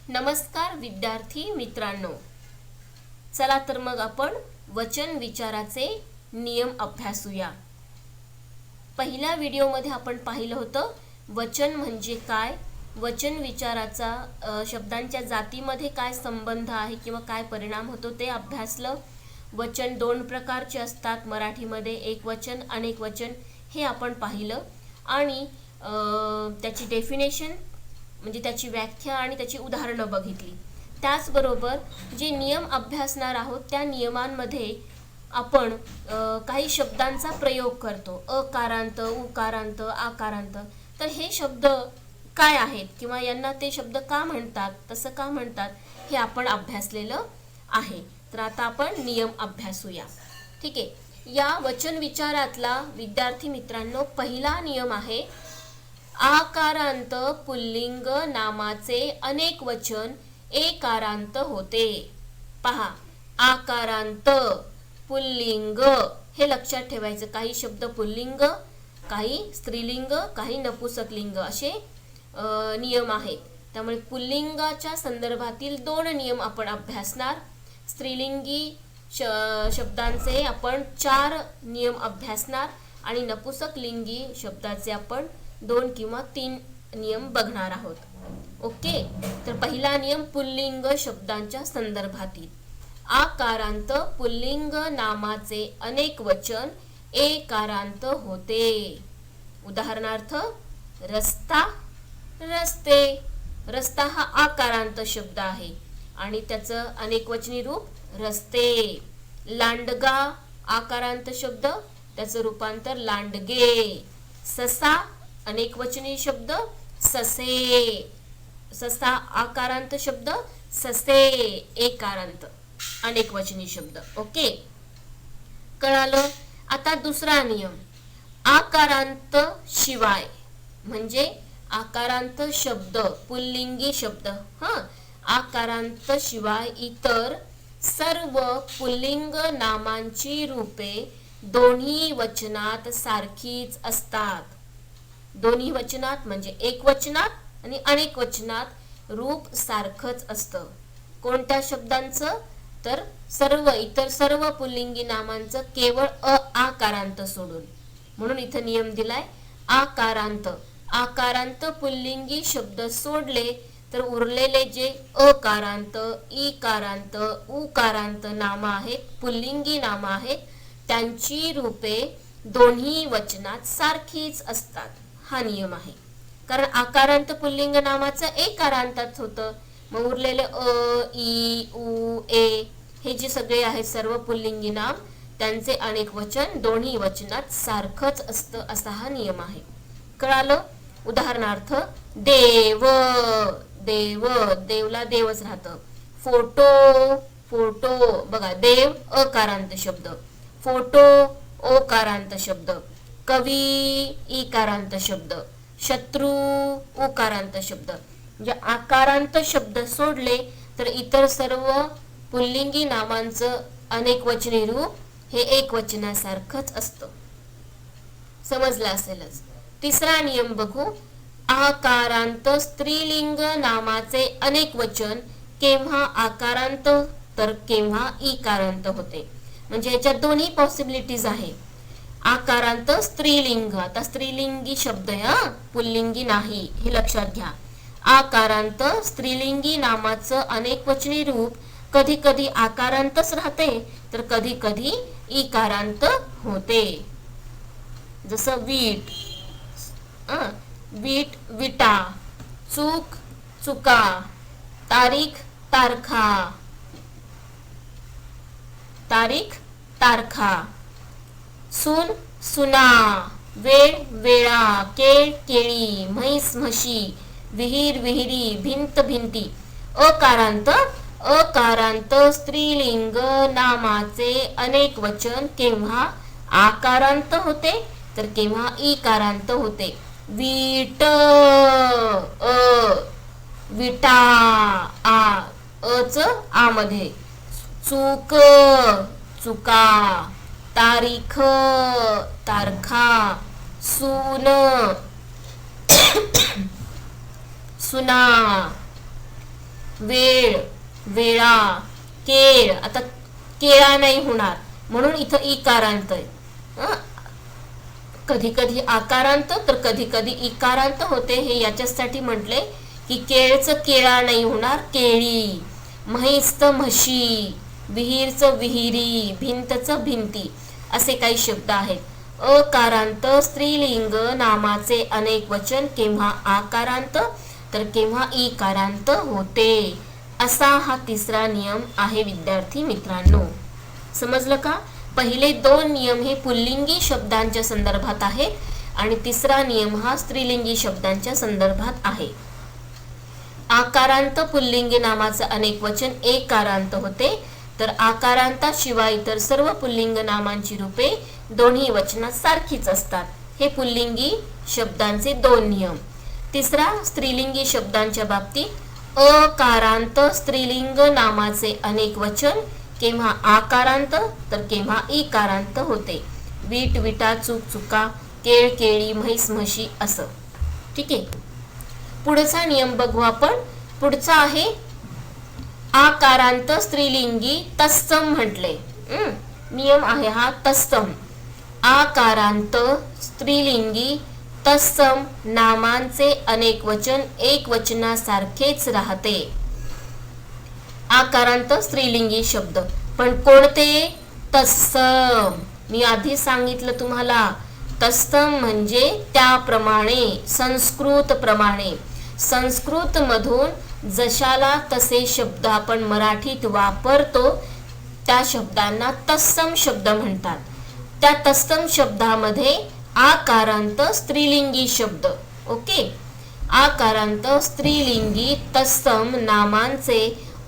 नमस्कार विद्यार्थी मित्रांनो, चला तर मग आपण वचन विचाराचे नियम अभ्यासूया। पहिल्या व्हिडिओमध्ये आपण पाहिलं होतं वचन म्हणजे काय, वचन विचाराचा शब्दांच्या जातीमध्ये काय संबंध आहे किंवा काय परिणाम होतो ते अभ्यासलं। वचन दोन प्रकारचे असतात, मराठीमध्ये एकवचन अनेकवचन हे आपण पाहिलं आणि त्याची डेफिनेशन म्हणजे त्याची व्याख्या आणि त्याची उदाहरणं बघितली। त्याचबरोबर जे नियम अभ्यासणार आहोत त्या नियमांमध्ये आपण काही शब्दांचा प्रयोग करतो, अकारांत, उकारांत, आकारांत। तर हे शब्द काय आहेत किंवा यांना ते शब्द का म्हणतात, तसं का म्हणतात हे आपण अभ्यासलेलं आहे। तर आता आपण नियम अभ्यासूया। ठीक आहे, या वचन विचारातला विद्यार्थी मित्रांनो पहिला नियम आहे आकारांत पुल्लिंग नामाचे अनेक वचन एकारांत होते। पहा, आकारांत पुल्लिंग हे लक्षात ठेवायचं। काही शब्द पुल्लिंग, काही स्त्रीलिंग, काही नपुंसकलिंग असे नियम आहेत। त्यामुळे पुल्लिंगाच्या संदर्भातील दोन नियम आपण अभ्यासणार। स्त्रीलिंगी शब्दांचे आपण 4 नियम अभ्यासणार आणि नपुंसकलिंगी शब्दाचे आपण 2 किंवा 3 नियम बघणार आहोत। ओके, तर पहिला नियम पुल्लिंग शब्दांच्या संदर्भातील। आकारांत पुल्लिंग नामाचे अनेक वचन एकारांत होते। उदाहरणार्थ रस्ता, रस्ते। रस्ता हा आकारांत शब्द आहे आणि त्याचं अनेकवचनी रूप रस्ते। लांडगा आकारांत शब्द, त्याचं रूपांतर लांडगे। ससा अनेकवचनी शब्द ससे। ससा आकारांत शब्द, ससे एकारांत अनेकवचनी शब्द। ओके, कळालं। आता दुसरा नियम आकारांत शिवाय म्हणजे आकारांत शब्द पुल्लिंगी शब्द आकारांत शिवाय इतर सर्व पुल्लिंग नामांची रूपे दोन्ही वचनात सारखीच असतात। दोन्ही वचनात म्हणजे एकवचनात आणि अनेक वचनात रूप सारखंच असतं। कोणत्या शब्दांचं? तर इतर सर्व पुल्लिंगी नामांचं केवळ आकारांत सोडून। म्हणून इथं नियम दिलाय आकारांत। आकारांत पुल्लिंगी शब्द सोडले तर उरलेले जे अकारांत, इकारांत, उकारांत नाम आहेत, पुल्लिंगी नाम आहेत, त्यांची रूपे दोन्ही वचनात सारखीच असतात। हा नियम आहे, कारण आकारांत पुल्लिंग नामाचं एकारांतात होतं, मग उरलेले इ, उ, ए हे जे सगळे आहेत सर्व पुल्लिंगी नाम त्यांचे अनेक वचन दोन्ही वचनात सारखंच असतं, असा हा नियम आहे। कळालं। उदाहरणार्थ देव, देव, देवला देवच राहतं। फोटो, फोटो बघा देव अकारांत शब्द, फोटो ओकारांत शब्द, कवी इकारांत शब्द, शत्रू उकारांत शब्द। म्हणजे आकारांत शब्द सोडले तर इतर सर्व पुल्लिंगी नामांचं अनेकवचनी रूप हे एकवचनासारखंच असतं। समजलं असेलच। तिसरा नियम बघू। आकारांत स्त्रीलिंग नामाचे अनेक वचन केव्हा आकारांत तर केव्हा इकारांत होते। म्हणजे याच्यात दोन्ही पॉसिबिलिटीज आहे। आकारांत स्त्रीलिंग, आता स्त्रीलिंगी शब्द आहे पुल्लिंगी नाही, हे लक्षात घ्या। आकारांत स्त्रीलिंगी नामाचं अनेकवचनी रूप कधी कधी आकारांतच राहते तर कधी कधी इकारांत होते। जसं वीट, वीट विटा, चूक चुका, तारीख तारखा, तारीख तारखा, सून सुना, वेळ वेळा, केळ केळी, म्हैस म्हशी, विहीर विहिरी, भिंत भिंती। अकारांत, अकारांत स्त्रीलिंग नामाचे अनेक वचन केव्हा आकारांत होते तर केव्हा इकारांत होते। वीट विटा आ, अच आ मध्ये, चूक चुका, तारीख तारखा, सून सुना, वेळ, वेळा, केळ. आता केळा नाही होणार म्हणून इथं इकारांत आहे. कधी कधी आकारांत तर कधी कधी इकारांत होते. हे याच्यासाठी म्हटले की केळचं केळा नाही होणार केळी, म्हैसचं म्हशी, विहीरचं विहिरी, भिंतचं भिंती, असे काही शब्द आहेत. अकारांत स्त्रीलिंग नामाचे अनेक वचन केव्हा आकारांत तर केव्हा इकारांत होते. असा हा तिसरा नियम आहे विद्यार्थी मित्रांनो. समजलं का? पहिले दोन नियम हे पुल्लिंगी शब्दांच्या संदर्भात आहेत आणि तिसरा नियम हा स्त्रीलिंगी शब्दांच्या संदर्भात आहे. आकारांत पुल्लिंगी नामाचं अनेक वचन एकारांत होते तर आकारांताशिवाय इतर सर्व पुल्लिंग नामांची रूपे दोन्ही वचनात सारखीच असतात. हे पुल्लिंगी शब्दांचे दोन नियम. तिसरा, स्त्रीलिंगी शब्दांच्या बाबतीत अकारांत स्त्रीलिंग नामाचे अनेक वचन केव्हा आकारांत तर केव्हा इकारांत होते. वीट, विटा, चूक, चुका, केळ, केळी, म्हैस, म्हशी असं. ठीक आहे. पुढचा नियम बघू आपण. पुढचा आहे आकारांत स्त्रीलिंगी तत्सम म्हटले. नियम आहे हा तत्सम. आकारांत स्त्रीलिंगी तत्सम नामांचे अनेक वचन एक वचनासारखेच राहते. आकारांत स्त्रीलिंगी शब्द पण कोणते? तत्सम. मी आधी सांगितलं तुम्हाला, तत्सम म्हणजे त्याप्रमाणे, संस्कृत प्रमाणे. संस्कृत मधून जशाला तसे शब्द आपण मराठीत वापरतो त्या शब्दांना तत्सम शब्द म्हणतात. त्या तत्सम शब्दामध्ये आकारांत स्त्रीलिंगी शब्द. ओके. आकारांत स्त्रीलिंगी तत्सम नामांचे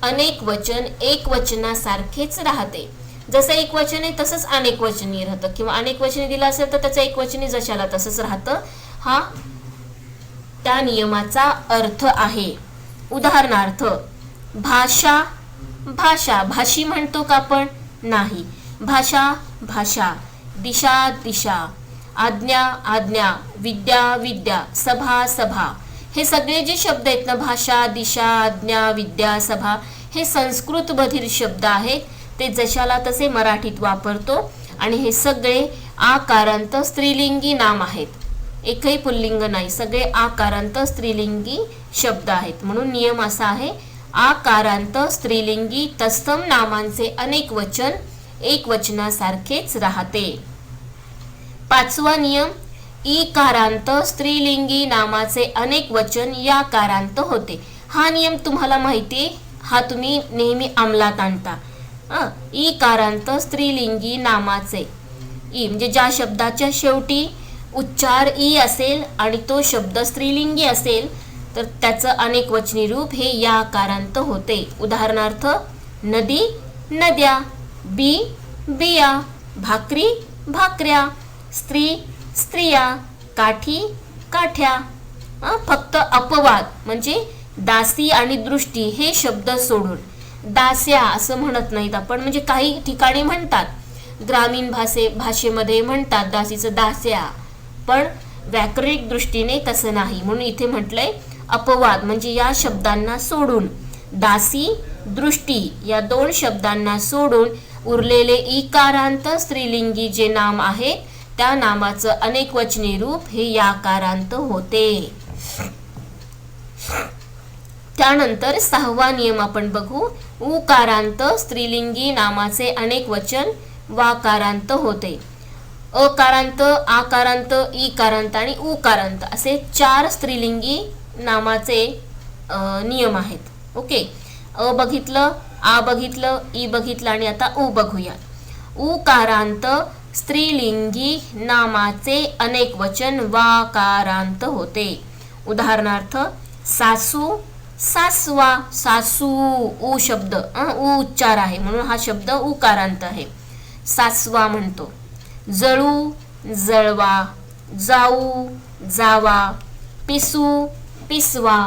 अनेक वचन एक वचनासारखेच राहते. जसं एक वचन आहे तसंच अनेक वचनी राहतं किंवा अनेक वचनी दिलं असेल तर त्याचं एक वचनी जशाला तसंच राहतं. हा त्या नियमाचा अर्थ आहे. उदाहरणार्थ भाषा, भाषा, भाषी म्हणतो का आपण? नाही. भाषा, भाषा. दिशा, दिशा. आज्ञा, आज्ञा. विद्या, विद्या. सभा, सभा. हे सगळे जे शब्द आहेत ना, भाषा, दिशा, आज्ञा, विद्या, सभा, हे संस्कृत मधील शब्द आहेत. ते जशाला तसे मराठीत वापरतो आणि हे सगळे आकारांत स्त्रीलिंगी नाम आहेत. एकही पुल्लिंग नाही, सगळे आकारांत स्त्रीलिंगी शब्द आहेत. म्हणून नियम असा आहे, आकारांत स्त्रीलिंगी तत्सम नामांचे अनेक वचन एक वचनासारखेच राहते. पाचवा नियम, इकारांत स्त्रीलिंगी नामाचे अनेक वचन याकारांत होते. हा नियम तुम्हाला माहिती आहे, हा तुम्ही नेहमी अंमलात आणता. इकारांत स्त्रीलिंगी नामाचे, ई म्हणजे ज्या शब्दाच्या शेवटी उच्चार ई असेल आणि तो शब्द स्त्रीलिंगी असेल तर त्याचं अनेक वचनी रूप हे याकारांत होते. उदाहरणार्थ नदी, नद्या. बी, बिया. भाकरी, भाकऱ्या. स्त्री, स्त्रिया. काठी, काठ्या. फक्त अपवाद म्हणजे दासी आणि दृष्टी हे शब्द सोडून. दास्या असं म्हणत नाहीत आपण, म्हणजे काही ठिकाणी म्हणतात, ग्रामीण भाषेमध्ये म्हणतात दासीचं दास्या, पण व्याकरणिक दृष्टीने तसं नाही. म्हणून इथे म्हटलंय अपवाद म्हणजे या शब्दांना सोडून, दासी, दृष्टी या दोन शब्दांना सोडून उरलेले इकारांत स्त्रीलिंगी जे नाम आहे त्या नामाचं अनेक वचनी रूप हे याकारांत होते. त्यानंतर सहावा नियम आपण बघू. उकारांत स्त्रीलिंगी नामाचे अनेक वचन वाकारांत होते. अकारांत, आकारांत, इकारांत आणि उकारांत असे 4 स्त्रीलिंगी नामाचे नियम आहेत. ओके. अ बघितलं, आ बघितलं, ई बघितलं आणि आता उ बघूया. उकारांत स्त्रीलिंगी नामाचे अनेक वचन वाकारांत होते. उदाहरणार्थ सासू, सासवा. सासू उ शब्द उ उच्चार आहे म्हणून हा शब्द उकारांत आहे. सासवा म्हणतो. जळू, जळवा. जाऊ, जावा. पिसू, पिसवा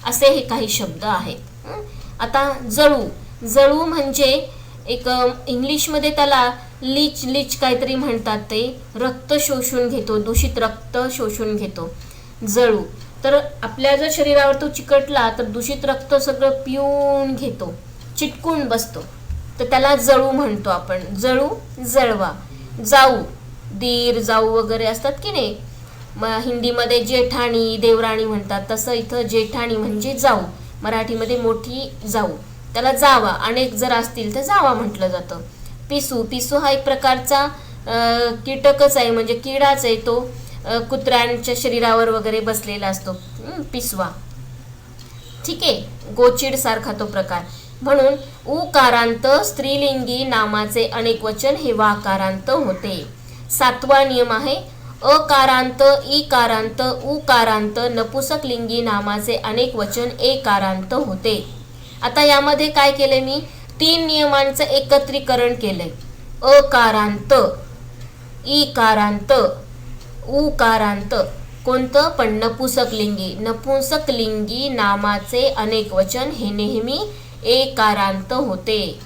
असे हे काही शब्द आहेत. आता जळू, जळू म्हणजे एक इंग्लिशमध्ये त्याला लीच लीच काहीतरी म्हणतात, ते रक्त शोषून घेतो, दूषित रक्त शोषून घेतो. जळू. तर आपल्या जर शरीरावर तो चिकटला तर दूषित रक्त सगळं पिऊन घेतो, चिटकून बसतो, तर त्याला जळू म्हणतो आपण. जळू, जळवा. जाऊ, दीर जाऊ वगैरे असतात की नाही, हिंदीमध्ये जेठाणी देवराणी म्हणतात, तसं इथं जेठाणी म्हणजे जाऊ, मराठीमध्ये मोठी जाऊ, त्याला जावा. अनेक जर असतील तर जावा म्हटलं जातं. पिसू, पिसू हा एक प्रकारचा कीटकच आहे, म्हणजे किडाच आहे तो, कुत्र्यांच्या शरीरावर वगैरे बसलेला असतो, पिसवा. ठीक आहे, गोचिड सारखा तो प्रकार. म्हणून उकारांत स्त्रीलिंगी नामाचे अनेक वचन हे वाकारांत होते. 7वा नियम आहे अकारांत, इकारांत, उकारांत नपुसकलिंगी नामाचे अनेक वचन एकारांत होते. आता यामध्ये काय केलंय मी, 3 नियमांचं एकत्रीकरण केलंय. अकारांत, इकारांत, उकारांत. कोणतं? पण नपुसकलिंगी. नपुंसकलिंगी नामाचे अनेक वचन हे नेहमी एकारांत होते.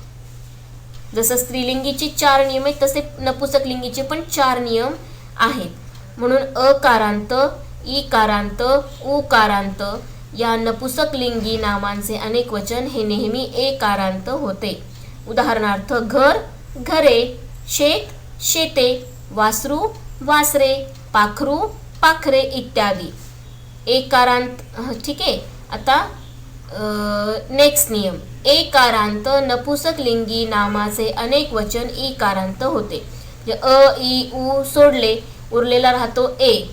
जसं स्त्रीलिंगीचे 4 नियम आहेत तसे नपुसकलिंगीचे पण 4 नियम आहेत. म्हणून अकारांत, इकारांत, उकारांत या नपुसकलिंगी नामांचे अनेक वचन हे नेहमी एकारांत होते. उदाहरणार्थ घर, घरे, शेत, शेते, वासरू, वासरे, पाखरू, पाखरे इत्यादी एकारांत. ठीक आहे. आता नेक्स्ट नियम, एकारांत नपुसकलिंगी नामाचे अनेक वचन इकारांत होते. अ, इ, उ सोडले, उरलेला राहतो ए.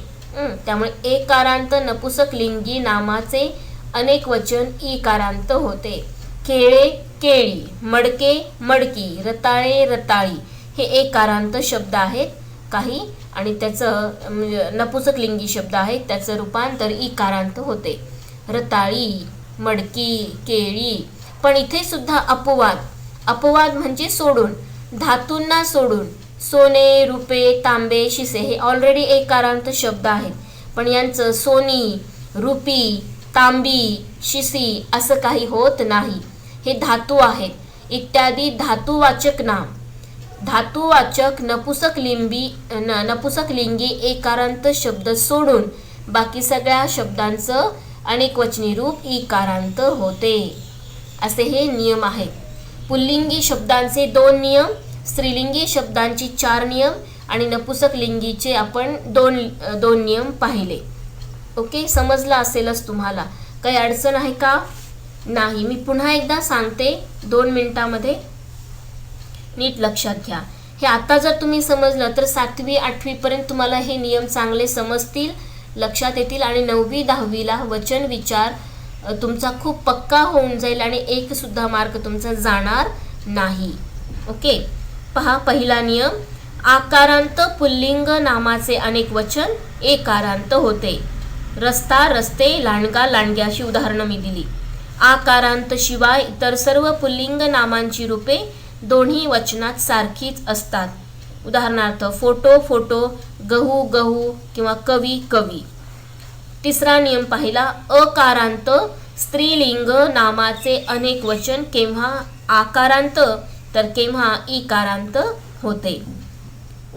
त्यामुळे एकारांत नपुसकलिंगी नामाचे अनेक वचन इकारांत होते. केळे, केळी, मडके, मडकी, रताळे, रताळी हे एकारांत शब्द आहेत काही, आणि त्याचं नपुसकलिंगी शब्द आहेत, त्याचं रूपांतर इकारांत होते. रताळी, मडकी, केळी. पण इथे सुद्धा अपवाद. अपवाद म्हणजे सोडून, धातूंना सोडून. सोने, रुपे, तांबे, शिसे हे ऑलरेडी एकारांत शब्द आहेत, पण यांचं सोनी, रुपी, तांबी, शिसी असं काही होत नाही. हे धातू आहेत. इत्यादी धातुवाचक नाम, धातुवाचक नपुसकलिंगी एकारांत शब्द सोडून बाकी सगळ्या शब्दांचं अनेकवचनी रूप इकारांत होते. असे हे नियम आहेत. पुल्लिंगी शब्दांचे 2 नियम, स्त्रीलिंगी शब्दांची 4 नियम आणि नपुसकलिंगीचे आपण 2 नियम पाहिले. ओके, समजलं असेलच तुम्हाला. काही अडचण आहे का? नाही. मी पुन्हा एकदा सांगते 2 मिनिटामध्ये, नीट लक्षात घ्या. हे आता जर तुम्ही समजलं तर 7वी 8वी पर्यंत तुम्हाला हे नियम चांगले समजतील, लक्षात येतील, आणि 9वी 10वीला वचन विचार तुमचा खूप पक्का होऊन जाईल आणि 1 सुद्धा मार्क तुमचा जाणार नाही. ओके, पहा पहिला नियम, आकारांत पुल्लिंग नामाचे अनेक वचन एकारांत होते. रस्ता, रस्ते, लांडगा, लांडग्या अशी उदाहरणं मी दिली. आकारांत शिवाय इतर सर्व पुल्लिंग नामांची रूपे दोन्ही वचनात सारखीच असतात. उदाहरणार्थ फोटो, फोटो, गहू, गहू किंवा कवी, कवी. तिसरा नियम पाहिला, अकारांत स्त्रीलिंग नामाचे अनेक वचन केव्हा आकारांत तर केव्हा इकारांत होते.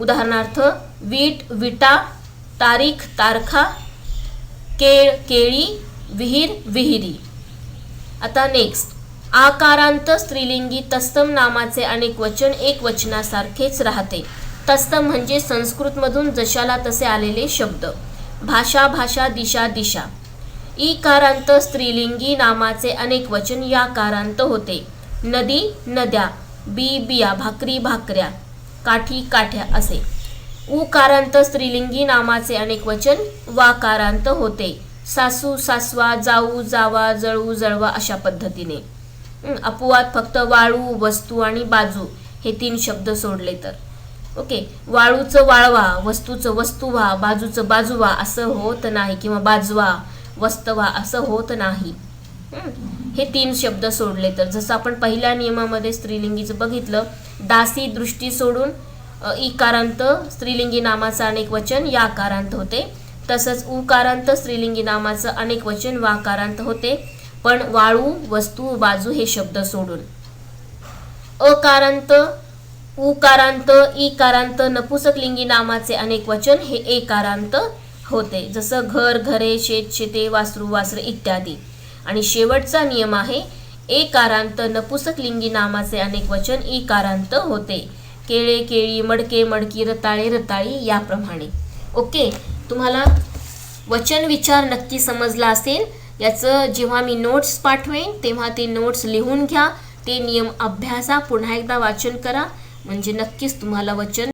उदाहरणार्थ वीट, विटा, तारीख, तारखा, केळ, केळी, विहीर, विहिरी. आता नेक्स्ट, आकारांत स्त्रीलिंगी तस्तम नामाचे अनेक वचन एक वचनासारखेच राहते. तस्तम म्हणजे संस्कृतमधून जशाला तसे आलेले शब्द. भाषा, भाषा, दिशा, दिशा. इकारांत स्त्रीलिंगी नामाचे अनेक वचन याकारांत होते. नदी, नद्या, बी, बिया, भाकरी, भाकऱ्या, काठी, काठ्या असे. उकारांत स्त्रीलिंगी नामाचे अनेक वचन वाकारांत होते. सासू, सासवा, जाऊ, जावा, जळू, जळवा अशा पद्धतीने. अपवाद फक्त वाळू, वस्तू आणि बाजू हे 3 शब्द सोडले तर. ओके, वाळूचं वाळवा, वस्तूचं वस्तुवा, बाजूचं बाजूवा असं होत नाही, किंवा बाजवा, वस्तवा असं होत नाही. हे 3 शब्द सोडले तर. जसं आपण पहिल्या नियमामध्ये स्त्रीलिंगीचं बघितलं, दासी दृष्टी सोडून इकारांत स्त्रीलिंगी नामाचं अनेक वचन याकारांत होते. तसंच उकारांत स्त्रीलिंगी नामाचं अनेक वचन वाकारांत होते, पण वाळू, वस्तू, बाजू हे शब्द सोडून. अकारांत, उकारांत, इकारांत नपुसकलिंगी नामाचे अनेक वचन हे एकारांत होते, जसं घर, घरे, शेत, शेते, वासरू, वासरे इत्यादी. आणि शेवटचा नियम आहे एकारांत नपुसकलिंगी नामाचे अनेक वचन इकारांत होते. केळे, केळी, मडके, मडकी, रताळे, रताळी याप्रमाणे. ओके, तुम्हाला वचन विचार नक्की समजला असेल. याचं जेव्हा मी नोट्स पाठवेन तेव्हा ते नोट्स लिहून घ्या, ते नियम अभ्यासा, पुन्हा एकदा वाचन करा, म्हणजे नक्कीच तुम्हाला वचन